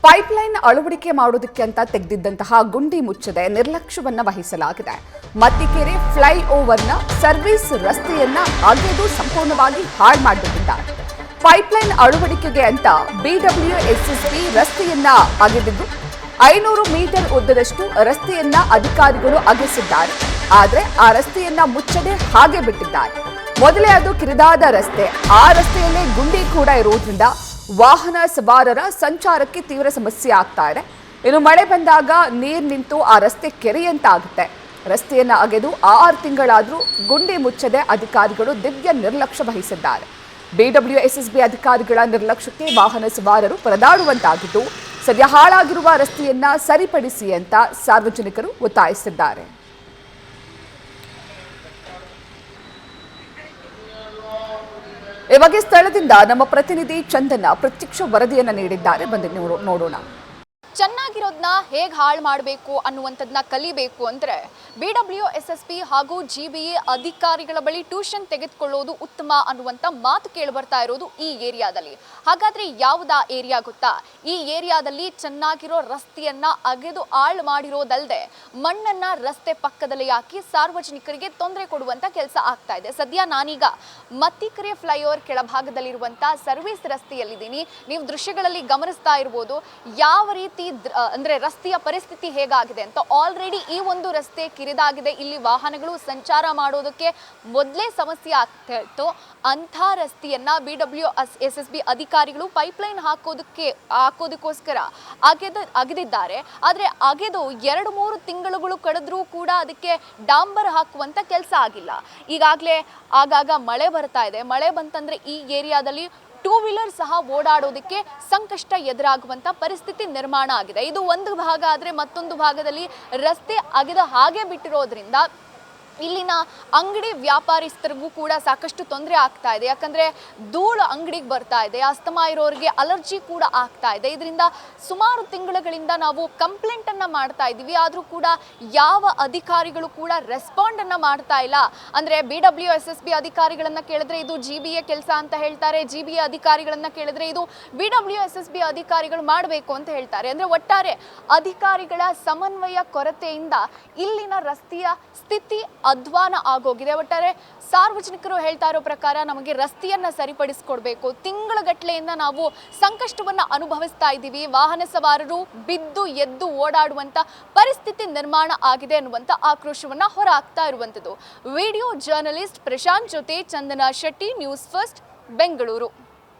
Pipeline ಅಳವಡಿಕೆ ಮಾಡುವುದಕ್ಕೆ ಅಂತ ತೆಗೆದಿದ್ದಂತಹ ಗುಂಡಿ ಮುಚ್ಚದೆ ನಿರ್ಲಕ್ಷ್ಯವನ್ನ ವಹಿಸಲಾಗಿದೆ. ಮತ್ತಿಕೆರೆ ಫ್ಲೈಓವರ್ನ ಸರ್ವಿಸ್ ರಸ್ತೆಯನ್ನ ಅಗೆದು ಸಂಪೂರ್ಣವಾಗಿ ಹಾಳು ಮಾಡಿಬಿಟ್ಟಿದ್ದಾರೆ. ಪೈಪ್ಲೈನ್ ಅಳವಡಿಕೆಗೆ ಅಂತ ಬಿಡಬ್ಲ್ಯೂಎಸ್ಎಸ್ಬಿ ರಸ್ತೆಯನ್ನ ಅಗೆದಿದ್ದು 500 ಮೀಟರ್ ಉದ್ದದಷ್ಟು ರಸ್ತೆಯನ್ನ ಅಧಿಕಾರಿಗಳು ಅಗೆಸಿದ್ದಾರೆ. ಆದರೆ ಆ ರಸ್ತೆಯನ್ನ ಮುಚ್ಚದೆ ಹಾಗೆ ಬಿಟ್ಟಿದ್ದಾರೆ. ಮೊದಲೇ ಅದು ಕಿರಿದಾದ ರಸ್ತೆ, ಆ ರಸ್ತೆಯಲ್ಲೇ ಗುಂಡಿ ಕೂಡ ಇರುವುದರಿಂದ ವಾಹನ ಸವಾರರ ಸಂಚಾರಕ್ಕೆ ತೀವ್ರ ಸಮಸ್ಯೆ ಆಗ್ತಾ ಇದೆ. ಇನ್ನು ಮಳೆ ಬಂದಾಗ ನೀರು ನಿಂತು ಆ ರಸ್ತೆ ಕೆರೆಯಂತಾಗುತ್ತೆ. ರಸ್ತೆಯನ್ನ ಅಗೆದು 6 ತಿಂಗಳಾದರೂ ಗುಂಡಿ ಮುಚ್ಚದೆ ಅಧಿಕಾರಿಗಳು ದಿವ್ಯ ನಿರ್ಲಕ್ಷ್ಯ ವಹಿಸಿದ್ದಾರೆ. ಬಿಡಬ್ಲ್ಯೂಎಸ್ಎಸ್ಬಿ ಅಧಿಕಾರಿಗಳ ನಿರ್ಲಕ್ಷ್ಯಕ್ಕೆ ವಾಹನ ಸವಾರರು ಪರದಾಡುವಂತಾಗಿದ್ದು, ಸದ್ಯ ಹಾಳಾಗಿರುವ ರಸ್ತೆಯನ್ನ ಸರಿಪಡಿಸಿ ಅಂತ ಸಾರ್ವಜನಿಕರು ಒತ್ತಾಯಿಸಿದ್ದಾರೆ. ಈ ಬಗ್ಗೆ ಸ್ಥಳದಿಂದ ನಮ್ಮ ಪ್ರತಿನಿಧಿ ಚಂದನ ಪ್ರತ್ಯಕ್ಷ ವರದಿಯನ್ನ ನೀಡಿದ್ದಾರೆ. ಬಂದು ನೋಡೋಣ. ಚೆನ್ನಾಗಿರೋದನ್ನ ಹೇಗೆ ಹಾಳು ಮಾಡಬೇಕು ಅನ್ನುವಂಥದ್ದನ್ನ ಕಲಿಬೇಕು ಅಂದರೆ ಬಿಡಬ್ಲ್ಯೂಎಸ್ಎಸ್ಬಿ ಹಾಗೂ ಜಿಬಿಎ ಅಧಿಕಾರಿಗಳ ಬಳಿ ಟ್ಯೂಷನ್ ತೆಗೆದುಕೊಳ್ಳೋದು ಉತ್ತಮ ಅನ್ನುವಂಥ ಮಾತು ಕೇಳಿಬರ್ತಾ ಇರೋದು ಈ ಏರಿಯಾದಲ್ಲಿ. ಹಾಗಾದರೆ ಯಾವುದಾ ಏರಿಯಾ ಗೊತ್ತಾ? ಈ ಏರಿಯಾದಲ್ಲಿ ಚೆನ್ನಾಗಿರೋ ರಸ್ತೆಯನ್ನ ಅಗೆದು ಹಾಳು ಮಾಡಿರೋದಲ್ಲದೆ ಮಣ್ಣನ್ನ ರಸ್ತೆ ಪಕ್ಕದಲ್ಲಿ ಹಾಕಿ ಸಾರ್ವಜನಿಕರಿಗೆ ತೊಂದರೆ ಕೊಡುವಂಥ ಕೆಲಸ ಆಗ್ತಾ ಇದೆ. ಸದ್ಯ ನಾನೀಗ ಮತ್ತಿಕೆರೆ ಫ್ಲೈಓವರ್ ಕೆಳಭಾಗದಲ್ಲಿರುವಂಥ ಸರ್ವಿಸ್ ರಸ್ತೆಯಲ್ಲಿದ್ದೀನಿ. ನೀವು ದೃಶ್ಯಗಳಲ್ಲಿ ಗಮನಿಸ್ತಾ ಇರ್ಬೋದು ಯಾವ ರೀತಿ ಅಂದ್ರೆ ರಸ್ತೆಯ ಪರಿಸ್ಥಿತಿ ಹೇಗಾಗಿದೆ ಅಂತ. ಆಲ್ರೆಡಿ ಈ ಒಂದು ರಸ್ತೆ ಕಿರಿದಾಗಿದೆ. ಇಲ್ಲಿ ವಾಹನಗಳು ಸಂಚಾರ ಮಾಡೋದಕ್ಕೆ ಮೊದಲೇ ಸಮಸ್ಯೆ ಆಗ್ತಾ ಇತ್ತು. ಅಂಥ ರಸ್ತೆಯನ್ನ ಬಿಡಬ್ಲ್ಯೂಎಸ್ಎಸ್ಬಿ ಅಧಿಕಾರಿಗಳು ಪೈಪ್ಲೈನ್ ಹಾಕೋದಕ್ಕೋಸ್ಕರ ಅಗೆದಿದ್ದಾರೆ. ಆದರೆ ಅಗೆದು 2-3 ತಿಂಗಳುಗಳು ಕಳೆದ್ರೂ ಕೂಡ ಅದಕ್ಕೆ ಡಾಂಬರ್ ಹಾಕುವಂತ ಕೆಲಸ ಆಗಿಲ್ಲ. ಈಗಾಗಲೇ ಆಗಾಗ ಮಳೆ ಬರ್ತಾ ಇದೆ. ಮಳೆ ಬಂತಂದ್ರೆ ಈ ಏರಿಯಾದಲ್ಲಿ 2 ವೀಲರ್ ಸಹ ಓಡಾಡೋದಕ್ಕೆ ಸಂಕಷ್ಟ ಎದುರಾಗುವಂತ ಪರಿಸ್ಥಿತಿ ನಿರ್ಮಾಣ ಆಗಿದೆ. ಇದು ಒಂದು ಭಾಗ ಆದರೆ ಮತ್ತೊಂದು ಭಾಗದಲ್ಲಿ ರಸ್ತೆ ಅಗೆದ ಹಾಗೆ ಬಿಟ್ಟಿರೋದ್ರಿಂದ ಇಲ್ಲಿನ ಅಂಗಡಿ ವ್ಯಾಪಾರಿಸ್ತರಿಗೂ ಕೂಡ ಸಾಕಷ್ಟು ತೊಂದರೆ ಆಗ್ತಾ ಇದೆ. ಯಾಕಂದರೆ ಧೂಳು ಅಂಗಡಿಗೆ ಬರ್ತಾ ಇದೆ. ಅಸ್ತಮಾ ಇರೋರಿಗೆ ಅಲರ್ಜಿ ಕೂಡ ಆಗ್ತಾ ಇದೆ. ಇದರಿಂದ ಸುಮಾರು ತಿಂಗಳುಗಳಿಂದ ನಾವು ಕಂಪ್ಲೇಂಟನ್ನು ಮಾಡ್ತಾ ಇದ್ದೀವಿ. ಆದರೂ ಕೂಡ ಯಾವ ಅಧಿಕಾರಿಗಳು ಕೂಡ ರೆಸ್ಪಾಂಡನ್ನು ಮಾಡ್ತಾ ಇಲ್ಲ. ಅಂದರೆ ಬಿಡಬ್ಲ್ಯೂಎಸ್ಎಸ್ಬಿ ಅಧಿಕಾರಿಗಳನ್ನು ಕೇಳಿದ್ರೆ ಇದು ಜಿಬಿಎ ಕೆಲಸ ಅಂತ ಹೇಳ್ತಾರೆ. ಜಿಬಿಎ ಅಧಿಕಾರಿಗಳನ್ನು ಕೇಳಿದ್ರೆ ಇದು ಬಿಡಬ್ಲ್ಯೂಎಸ್ಎಸ್ಬಿ ಅಧಿಕಾರಿಗಳು ಮಾಡಬೇಕು ಅಂತ ಹೇಳ್ತಾರೆ. ಅಂದರೆ ಒಟ್ಟಾರೆ ಅಧಿಕಾರಿಗಳ ಸಮನ್ವಯ ಕೊರತೆಯಿಂದ ಇಲ್ಲಿನ ರಸ್ತೆಯ ಸ್ಥಿತಿ ಅಧ್ವಾನ ಆಗೋಗಿದೆ. ಒಟ್ಟಾರೆ ಸಾರ್ವಜನಿಕರು ಹೇಳ್ತಾ ಇರೋ ಪ್ರಕಾರ ನಮಗೆ ರಸ್ತೆಯನ್ನ ಸರಿಪಡಿಸಿಕೊಡ್ಬೇಕು. ತಿಂಗಳಗಟ್ಟಲೆಯಿಂದ ನಾವು ಸಂಕಷ್ಟವನ್ನ ಅನುಭವಿಸ್ತಾ ಇದ್ದೀವಿ. ವಾಹನ ಸವಾರರು ಬಿದ್ದು ಎದ್ದು ಓಡಾಡುವಂತ ಪರಿಸ್ಥಿತಿ ನಿರ್ಮಾಣ ಆಗಿದೆ ಅನ್ನುವಂತ ಆಕ್ರೋಶವನ್ನ ಹೊರಹಾಕ್ತಾ ಇರುವಂತದ್ದು. ವಿಡಿಯೋ ಜರ್ನಲಿಸ್ಟ್ ಪ್ರಶಾಂತ್ ಜೊತೆ ಚಂದನ ಶೆಟ್ಟಿ, ನ್ಯೂಸ್ ಫಸ್ಟ್, ಬೆಂಗಳೂರು.